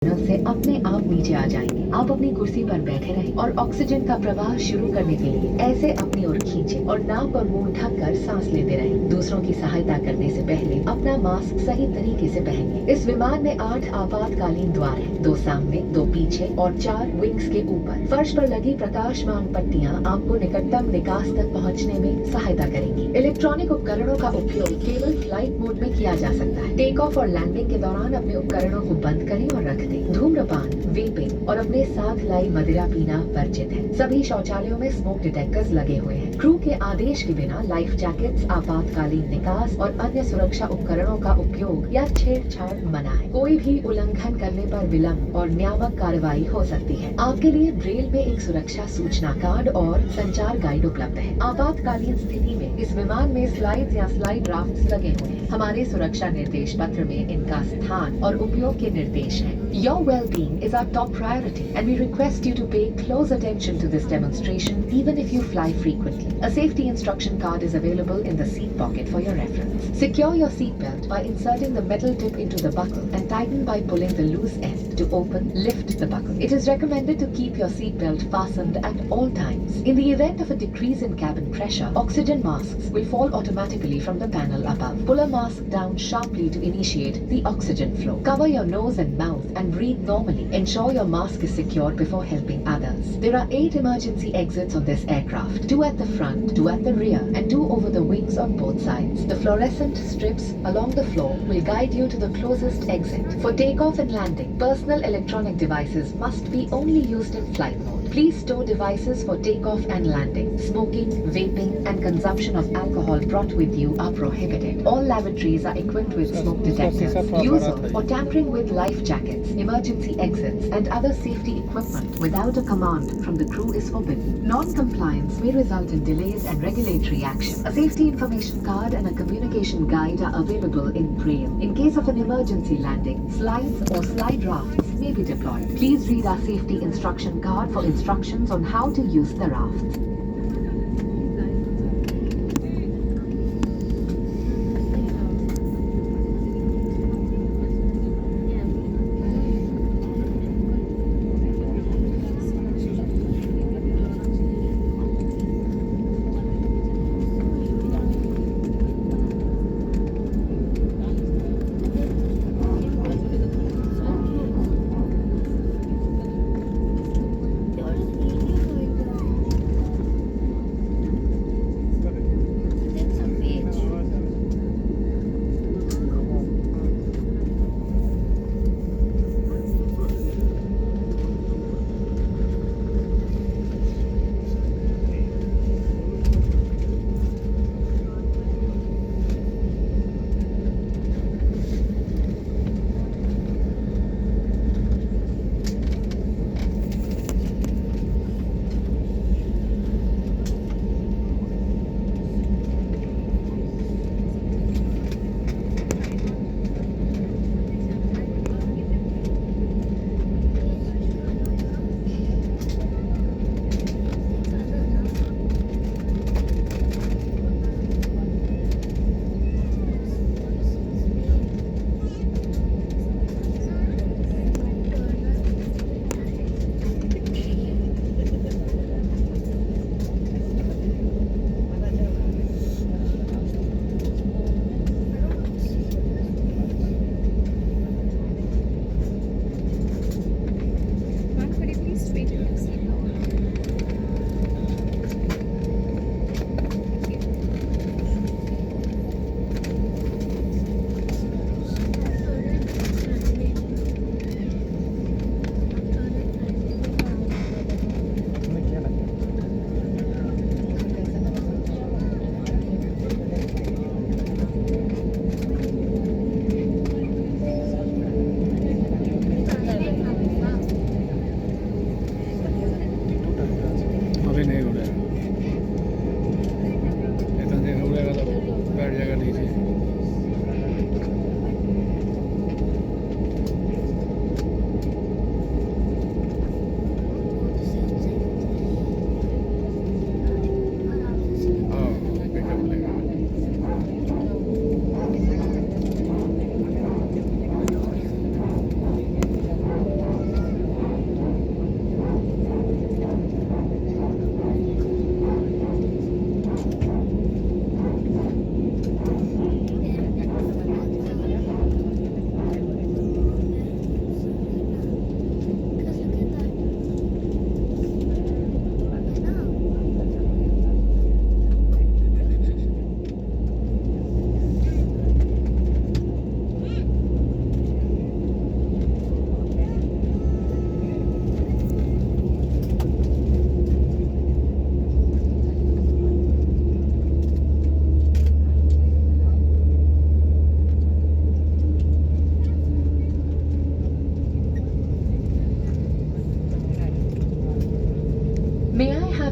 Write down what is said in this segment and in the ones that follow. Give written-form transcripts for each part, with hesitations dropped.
से अपने आप नीचे आ जाएंगे। आप अपनी कुर्सी पर बैठे रहें और ऑक्सीजन का प्रवाह शुरू करने के लिए ऐसे अपनी ओर खींचें और नाक और मुंह ढककर सांस लेते रहें। दूसरों की सहायता करने से पहले अपना मास्क सही तरीके से पहनें। इस विमान में 8 आपातकालीन द्वार हैं, 2 सामने, 2 पीछे और 4 विंग्स के ऊपर। फर्श पर लगी प्रकाशमान पट्टियां आपको निकटतम निकास तक पहुंचने में सहायता करेंगी। इलेक्ट्रॉनिक उपकरणों का उपयोग केवल फ्लाइट मोड में किया जा सकता है। टेक ऑफ और लैंडिंग के दौरान अपने उपकरणों को बंद करें और रख दें। धूम्रपान, वेपिंग और अपने साथ लाई मदिरा पीना वर्जित है। सभी शौचालयों में स्मोक डिटेक्टर्स लगे हुए हैं। क्रू के आदेश के बिना लाइफ जैकेट्स, आपातकालीन निकास और अन्य सुरक्षा उपकरणों का उपयोग या छेड़छाड़ मना है। कोई भी उल्लंघन करने पर विलंब और नियामक कार्रवाई हो सकती है। आपके लिए ब्रेल में एक सुरक्षा सूचना कार्ड और संचार गाइड उपलब्ध है। आपातकालीन स्थिति में इस विमान में स्लाइड्स या स्लाइड ड्राफ्ट्स लगे हुए हैं। हमारे सुरक्षा निर्देश पत्र में इनका स्थान और उपयोग के निर्देश हैं। Your well-being is our top priority, and we request you to pay close attention to this demonstration, even if you fly frequently. A safety instruction card is available in the seat pocket for your reference. Secure your seatbelt by inserting the metal tip into the buckle and tighten by pulling the loose end. To open, lift the buckle. It is recommended to keep your seatbelt fastened at all times. In the event of a decrease in cabin pressure, oxygen masks will fall automatically from the panel above. Pull a mask down sharply to initiate the oxygen flow. Cover your nose and mouth and breathe normally. Ensure your mask is secured before helping others. There are 8 emergency exits on this aircraft, 2 at the front, 2 at the rear, and 2 over the wings on both sides. The fluorescent strips along the floor will guide you to the closest exit. For takeoff and landing, personal electronic devices must be only used in flight mode. Please store devices for takeoff and landing. Smoking, vaping, and consumption of alcohol brought with you are prohibited. All lavatories are equipped with smoke detectors. Use of or tampering with life jackets, emergency exits, and other safety equipment without a command from the crew is forbidden. Non-compliance may result in delays and regulatory action. A safety information card and a communication guide are available in Braille. In case of an emergency landing, slides or slide rafts may be deployed. Please read our safety instruction card for instructions on how to use the rafts.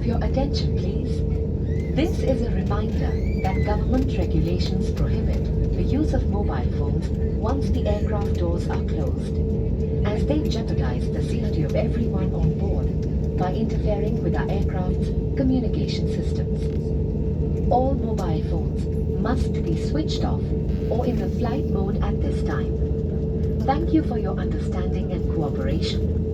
your attention, please. This is a reminder that government regulations prohibit the use of mobile phones once the aircraft doors are closed, as they jeopardize the safety of everyone on board by interfering with our aircraft's communication systems. All mobile phones must be switched off or in the flight mode at this time. Thank you for your understanding and cooperation.